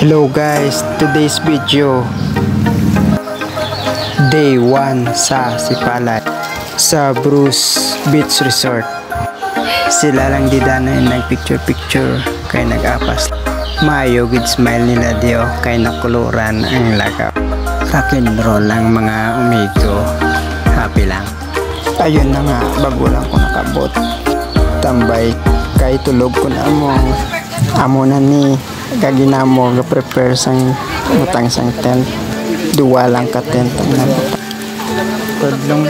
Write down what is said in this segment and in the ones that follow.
Hello guys, today's video Day 1 sa Sipalay sa Bruce Beach Resort. Sila lang di danoy nagpicture-picture kay nag-apas. Maayo gid smile nila dio kay nakuluran ang lakaw. Rock and roll lang mga amigo. Happy lang. Ayun na nga, bago lang ko nakabot. Tambay kay tulog ko na amo na ni kaginamo ga prepare sang utang sang tent. Dua lang ka tent ang nabot. Kodlong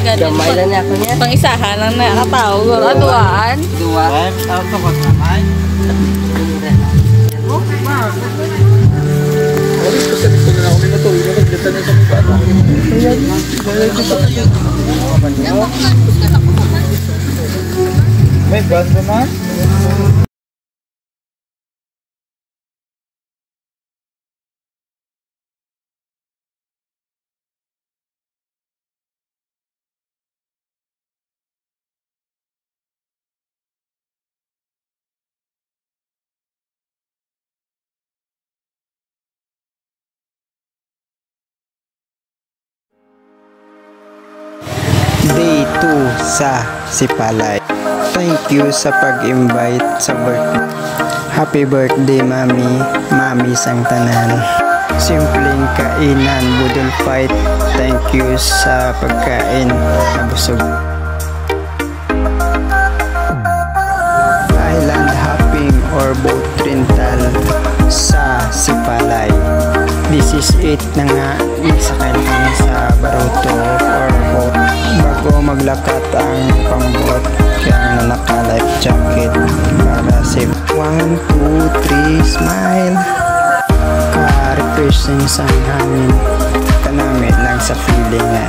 Gamay lang niya ako niya. Pang-isahan lang na nakatao. Duwaan. Duwaan? Tao ka ko naman. May bus naman? Day 2 sa Sipalay. Thank you sa pag-invite sa birthday. Happy birthday mami sang tanan. Simpleng kainan, budol fight. Thank you sa pagkain, nabusog. Island hopping or boat rental sa Sipalay. This is it na nga, nagsakay kami sa baruto or boat bago maglakat ang pambot, kaya na naka-life jacket para safe. 1, 2, 3, smile. Ka-refreshing sa hangin, kanami lang sa feeling na